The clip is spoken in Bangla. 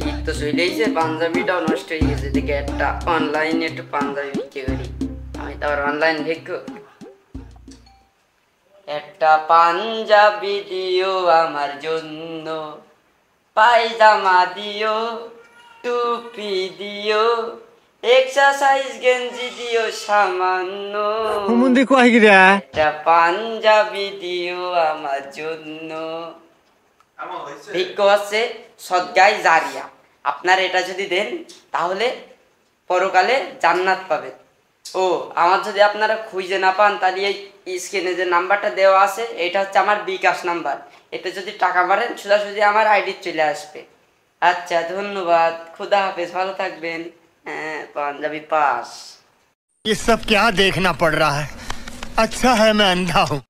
ঈদ তো চলেইছে, পাঞ্জাবিটাও নষ্ট হয়ে গেছে। দেখে একটা অনলাইনে একটু পাঞ্জাবি বিক্রি করি। আমি তো আর অনলাইন ভিক্ষু। একটা পাঞ্জাবি দিও আমার জন্য, পায়জামা দিও, টুপি দিও, এক্সারসাইজ গেঞ্জি দিও সামান্য। একটা পাঞ্জাবি দিও আমার জন্য। ভিক্ষু হচ্ছে সদগায় জারিয়া। আপনার এটা যদি দেন তাহলে পরকালে জান্নাত পাবেন। ও আমার যদি আপনারা খুঁজে না পান তাহলে এই স্ক্রিনে যে নাম্বারটা দেওয়া আছে এটা হচ্ছে আমার বিকাশ নাম্বার। এতে যদি টাকা মারেন সোজাসুজি আমার আইডি চলে আসবে। আচ্ছা ধন্যবাদ, খুদা হাফেজ, ভালো থাকবেন। হ্যাঁ, পাঞ্জাবি পাস। ये सब क्या देखना पड़ रहा है? अच्छा है मैं अंधा हूँ।